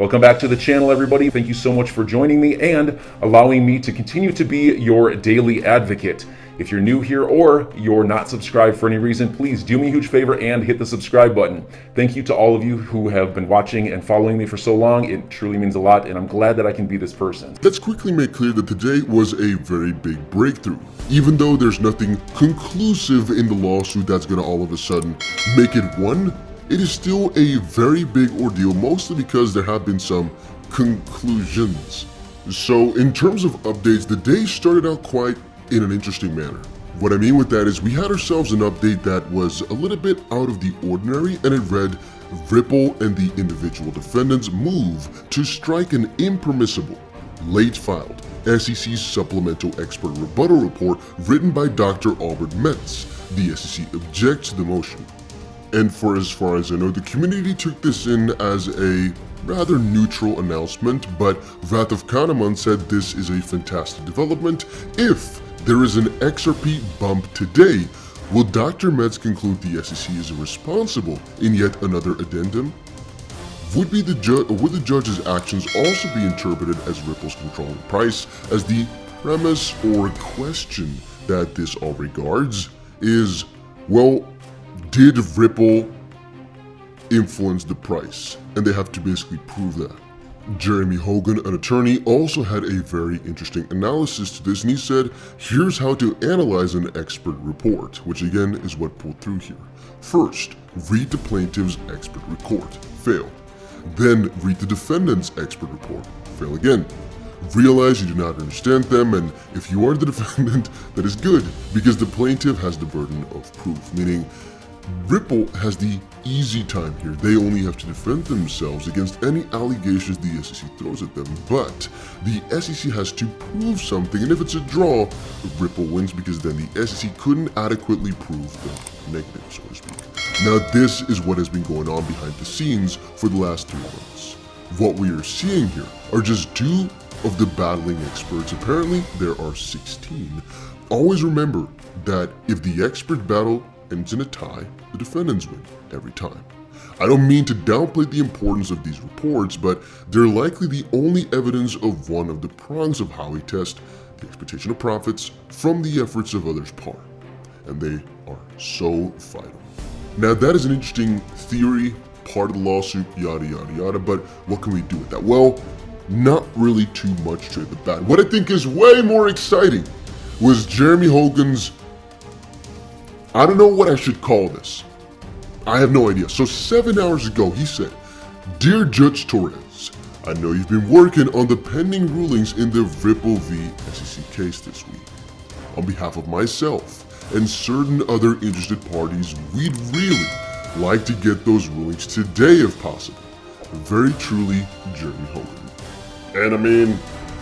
Welcome back to the channel, everybody. Thank you so much for joining me and allowing me to continue to be your daily advocate. If you're new here or you're not subscribed for any reason, please do me a huge favor and hit the subscribe button. Thank you to all of you who have been watching and following me for so long. It truly means a lot, and I'm glad that I can be this person. Let's quickly make clear that today was a very big breakthrough. Even though there's nothing conclusive in the lawsuit that's going to all of a sudden make it one, it is still a very big ordeal, mostly because there have been some conclusions. So in terms of updates, the day started out quite in an interesting manner. What I mean with that is we had ourselves an update that was a little bit out of the ordinary, and it read, Ripple and the individual defendants move to strike an impermissible, late-filed SEC supplemental expert rebuttal report written by Dr. Albert Metz. The SEC objects to the motion. And for as far as I know, the community took this in as a rather neutral announcement, but Wrath of Kahneman said this is a fantastic development. If there is an XRP bump today, will Dr. Metz conclude the SEC is responsible in yet another addendum? Would the judge's actions also be interpreted as Ripple's controlling price, as the premise or question that this all regards is, well, did Ripple influence the price? And they have to basically prove that. Jeremy Hogan, an attorney, also had a very interesting analysis to this, and he said, here's how to analyze an expert report, which again is what pulled through here. First, read the plaintiff's expert report. Fail. Then read the defendant's expert report. Fail again. Realize you do not understand them, and if you are the defendant, that is good, because the plaintiff has the burden of proof, meaning Ripple has the easy time here. They only have to defend themselves against any allegations the SEC throws at them, but the SEC has to prove something, and if it's a draw, Ripple wins because then the SEC couldn't adequately prove the negative, so to speak. Now this is what has been going on behind the scenes for the last 3 months. What we are seeing here are just 2 of the battling experts. Apparently there are 16. Always remember that if the expert battle ends in a tie, the defendants win every time. I don't mean to downplay the importance of these reports, but they're likely the only evidence of one of the prongs of how we test the expectation of profits from the efforts of others' part. And they are so vital. Now that is an interesting theory, part of the lawsuit, yada yada yada, but what can we do with that? Well, not really too much to the bad. What I think is way more exciting was Jeremy Hogan's, I don't know what I should call this. I have no idea. So 7 hours ago, he said, Dear Judge Torres, I know you've been working on the pending rulings in the Ripple v. SEC case this week. On behalf of myself and certain other interested parties, we'd really like to get those rulings today if possible. Very truly, Jeremy Hogan. And I mean,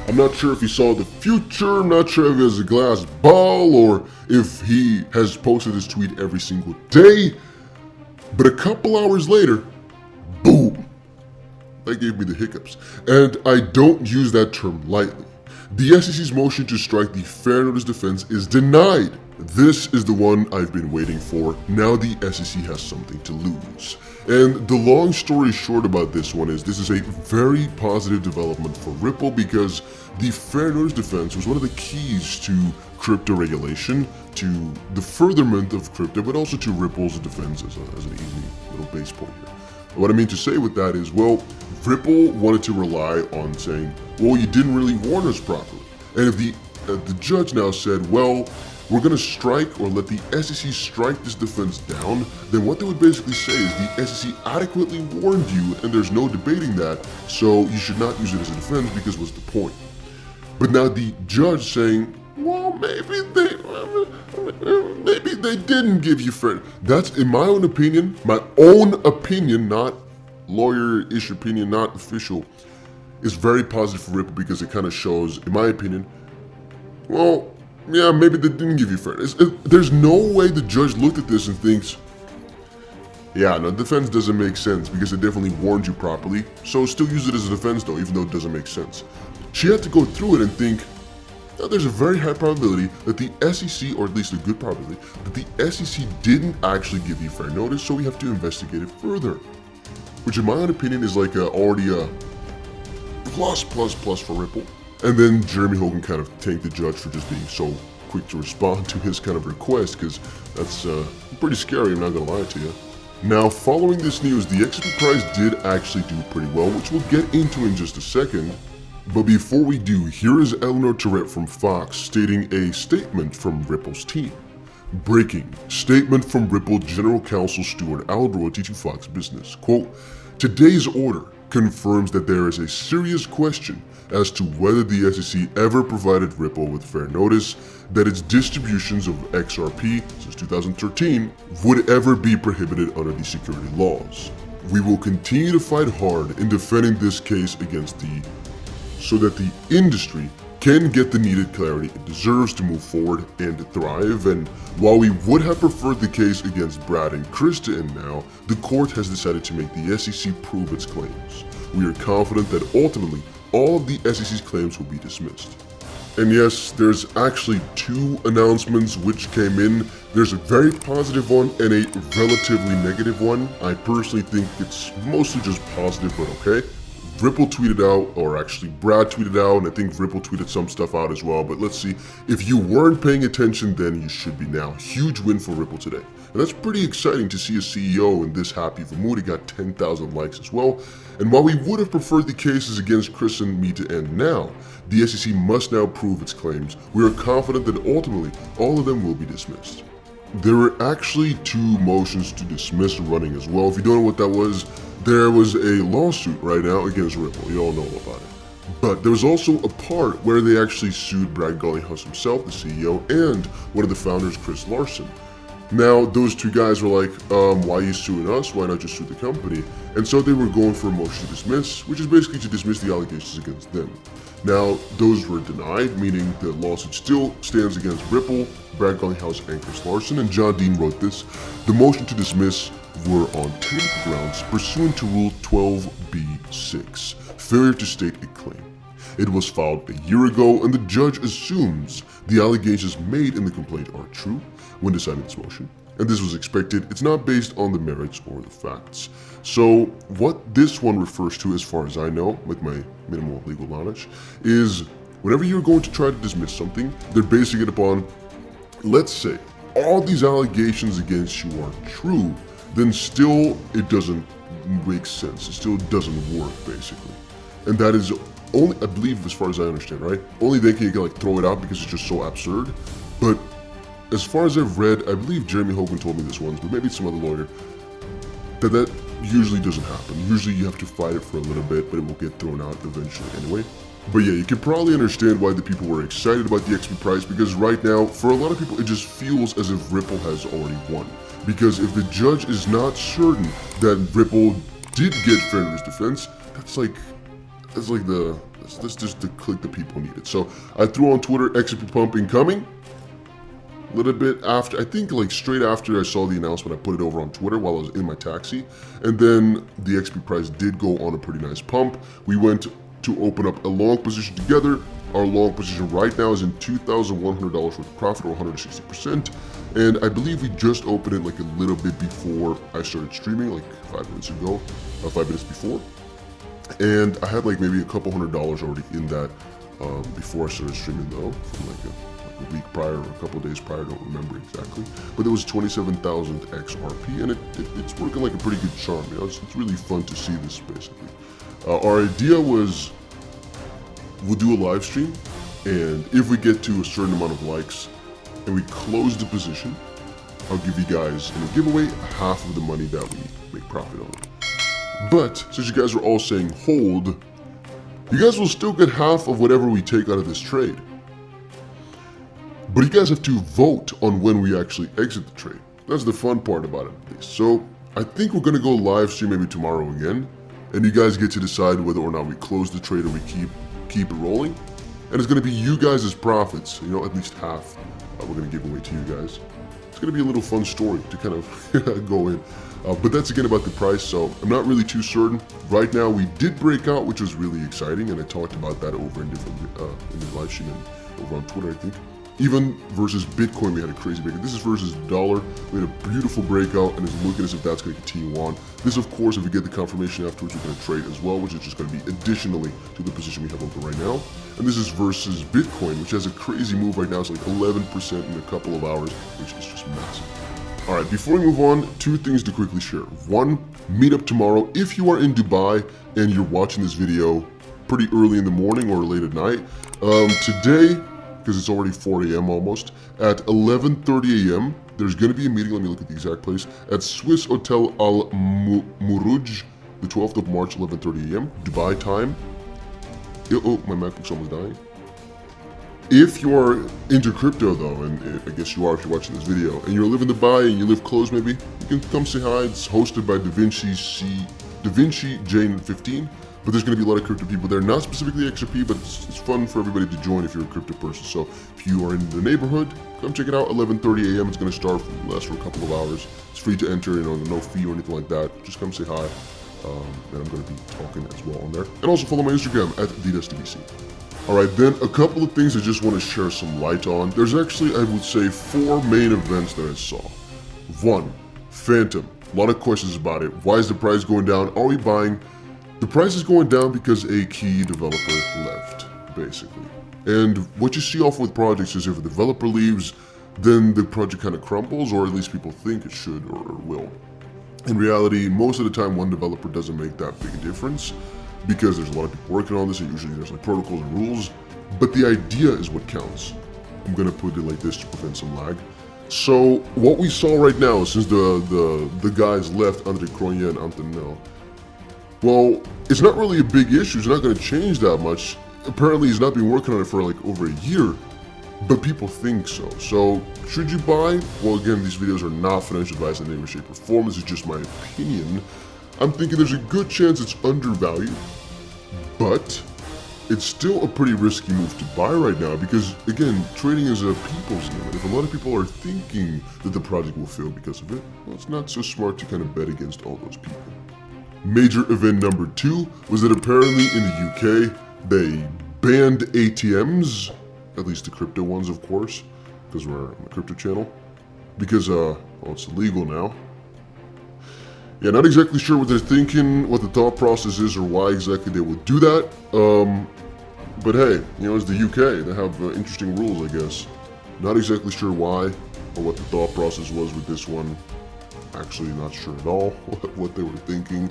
I'm not sure if he saw the future, I'm not sure if it was a glass ball or if he has posted his tweet every single day, but a couple hours later, boom, that gave me the hiccups. And I don't use that term lightly. The SEC's motion to strike the fair notice defense is denied. This is the one I've been waiting for. Now the SEC has something to lose. And the long story short about this one is this is a very positive development for Ripple because the fair notice defense was one of the keys to crypto regulation, to the furtherment of crypto, but also to Ripple's defense as an easy little base point here. What I mean to say with that is, well, Ripple wanted to rely on saying, well, you didn't really warn us properly. And if the judge now said, well, we're going to strike or let the SEC strike this defense down, then what they would basically say is the SEC adequately warned you and there's no debating that, so you should not use it as a defense because what's the point? But now the judge saying, well, maybe they didn't give you fair. That's, in my own opinion, not lawyer-ish opinion, not official, is very positive for Ripple because it kind of shows, in my opinion, well, yeah, maybe they didn't give you fairness. There's no way the judge looked at this and thinks, yeah, no, defense doesn't make sense because it definitely warned you properly, so still use it as a defense though, even though it doesn't make sense. She had to go through it and think, now there's a very high probability that the SEC, or at least a good probability, that the SEC didn't actually give you fair notice, so we have to investigate it further. Which in my own opinion is like already a plus for Ripple. And then Jeremy Hogan kind of thanked the judge for just being so quick to respond to his kind of request, because that's pretty scary, I'm not gonna lie to you. Now, following this news, the XRP price did actually do pretty well, which we'll get into in just a second. But before we do, here is Eleanor Tourette from Fox stating a statement from Ripple's team. Breaking. Statement from Ripple General Counsel Stuart Alderoty to Fox Business. Quote, today's order confirms that there is a serious question as to whether the SEC ever provided Ripple with fair notice that its distributions of XRP since 2013 would ever be prohibited under the security laws. We will continue to fight hard in defending this case against so that the industry can get the needed clarity it deserves to move forward and thrive. And while we would have preferred the case against Brad and Krista, and now the court has decided to make the SEC prove its claims. We are confident that ultimately all of the SEC's claims will be dismissed. And yes, there's actually two announcements which came in. There's a very positive one and a relatively negative one. I personally think it's mostly just positive, but okay. Ripple tweeted out, or actually Brad tweeted out, and I think Ripple tweeted some stuff out as well, but let's see. If you weren't paying attention, then you should be now. Huge win for Ripple today. And that's pretty exciting to see a CEO in this happy of a mood. He got 10,000 likes as well. And while we would have preferred the cases against Chris and me to end now, the SEC must now prove its claims. We are confident that ultimately all of them will be dismissed. There were actually two motions to dismiss running as well. If you don't know what that was, there was a lawsuit right now against Ripple. You all know about it. But there was also a part where they actually sued Brad Garlinghouse himself, the CEO, and one of the founders, Chris Larson. Now, those two guys were like, why are you suing us? Why not just sue the company? And so they were going for a motion to dismiss, which is basically to dismiss the allegations against them. Now, those were denied, meaning the lawsuit still stands against Ripple, Brad Garlinghouse, and Chris Larson, and John Dean wrote this. The motion to dismiss were on technical grounds pursuant to Rule 12b-6, failure to state a claim. It was filed a year ago, and the judge assumes the allegations made in the complaint are true when deciding this motion. And this was expected. It's not based on the merits or the facts. So what this one refers to, as far as I know, with my minimal legal knowledge, is whenever you're going to try to dismiss something, they're basing it upon, let's say, all these allegations against you are true, then still it doesn't make sense. It still doesn't work, basically. And that is only, I believe, as far as I understand, right? Only they can like throw it out because it's just so absurd. But as far as I've read, I believe Jeremy Hogan told me this once, but maybe it's some other lawyer, that usually doesn't happen. Usually you have to fight it for a little bit, but it will get thrown out eventually anyway. But yeah, you can probably understand why the people were excited about the XP price, because right now, for a lot of people, it just feels as if Ripple has already won. Because if the judge is not certain that Ripple did get fair notice defense, that's just the click that people needed. So I threw on Twitter, XP pump incoming. A little bit after, I think like straight after I saw the announcement, I put it over on Twitter while I was in my taxi. And then the XP price did go on a pretty nice pump. We went to open up a long position together. Our long position right now is in $2,100 worth of profit, or 160%. And I believe we just opened it like a little bit before I started streaming, like 5 minutes ago, 5 minutes before. And I had like maybe a couple $100 already in that before I started streaming though, from like a week prior or a couple days prior, I don't remember exactly. But there was 27,000 XRP, and it's working like a pretty good charm. You know, it's really fun to see this basically. Our idea was we'll do a live stream, and if we get to a certain amount of likes and we close the position, I'll give you guys in a giveaway half of the money that we make profit on. But since you guys are all saying hold, you guys will still get half of whatever we take out of this trade. But you guys have to vote on when we actually exit the trade. That's the fun part about it, at least. So I think we're gonna go live stream maybe tomorrow again, and you guys get to decide whether or not we close the trade or we keep it rolling. And it's gonna be you guys' profits, you know, at least half we're gonna give away to you guys. It's gonna be a little fun story to kind of go in. But that's again about the price, so I'm not really too certain. Right now we did break out, which was really exciting, and I talked about that over in different in the live stream and over on Twitter, I think. Even versus Bitcoin, we had a crazy breakout. This is versus dollar. We had a beautiful breakout, and it's looking as if that's going to continue on. This, of course, if we get the confirmation afterwards, we're going to trade as well, which is just going to be additionally to the position we have open right now. And this is versus Bitcoin, which has a crazy move right now. It's like 11% in a couple of hours, which is just massive. All right, before we move on, two things to quickly share. One, meet up tomorrow. If you are in Dubai and you're watching this video pretty early in the morning or late at night, today, because it's already 4 a.m. almost, at 11:30 a.m., there's going to be a meeting, let me look at the exact place, at Swiss Hotel Al Muruj, the 12th of March, 11:30 a.m., Dubai time. Oh, my MacBook's almost dying. If you are into crypto though, and I guess you are if you're watching this video, and you live in Dubai and you live close maybe, you can come say hi. It's hosted by DaVinci Jane 15. But there's going to be a lot of crypto people there, not specifically XRP, but it's fun for everybody to join if you're a crypto person. So if you are in the neighborhood, come check it out. 11:30 a.m. It's going to start, last for a couple of hours. It's free to enter, no fee or anything like that. Just come say hi, and I'm going to be talking as well on there. And also follow my Instagram at DDSDBC. All right, then a couple of things I just want to share some light on. There's actually, I would say, 4 main events that I saw. 1, Phantom. A lot of questions about it. Why is the price going down? Are we buying? The price is going down because a key developer left, basically. And what you see often with projects is if a developer leaves, then the project kind of crumbles, or at least people think it should or will. In reality, most of the time, one developer doesn't make that big a difference because there's a lot of people working on this, and usually there's like protocols and rules, but the idea is what counts. I'm gonna put it like this to prevent some lag. So what we saw right now, since the guys left, Andre Cronje and Antonel, well, it's not really a big issue. It's not going to change that much. Apparently, he's not been working on it for like over a year, but people think so. So, should you buy? Well, again, these videos are not financial advice in any way, shape, or form. This is just my opinion. I'm thinking there's a good chance it's undervalued, but it's still a pretty risky move to buy right now because, again, trading is a people's game. And if a lot of people are thinking that the project will fail because of it, well, it's not so smart to kind of bet against all those people. Major event number 2 was that apparently in the UK, they banned ATMs, at least the crypto ones, of course, because we're on a crypto channel, because, well, it's illegal now. Yeah, not exactly sure what they're thinking, what the thought process is, or why exactly they would do that, but hey, it's the UK, they have interesting rules, I guess. Not exactly sure why, or what the thought process was with this one. Actually not sure at all what they were thinking,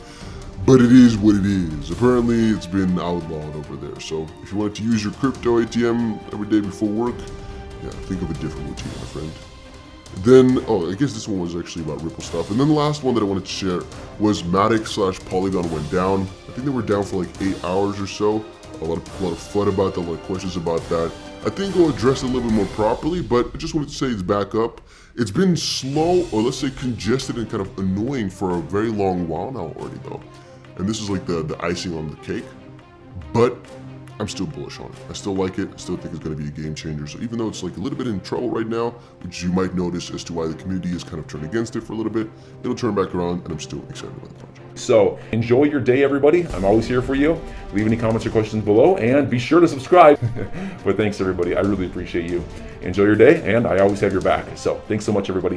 but it is what it is. Apparently it's been outlawed over there, so if you wanted to use your crypto ATM every day before work, yeah, think of a different routine, my friend. Then, I guess this one was actually about Ripple stuff. And then the last one that I wanted to share was Matic/Polygon went down. I think they were down for like 8 hours or so. A lot of fun about that, a lot of questions about that. I think we'll address it a little bit more properly, but I just wanted to say it's back up. It's been slow, or let's say congested and kind of annoying for a very long while now already though. And this is like the icing on the cake, but I'm still bullish on it. I still like it. I still think it's going to be a game changer. So even though it's like a little bit in trouble right now, which you might notice as to why the community is kind of turned against it for a little bit, it'll turn back around, and I'm still excited about the project. So enjoy your day, everybody. I'm always here for you. Leave any comments or questions below, and be sure to subscribe. But thanks, everybody. I really appreciate you. Enjoy your day, and I always have your back. So thanks so much, everybody.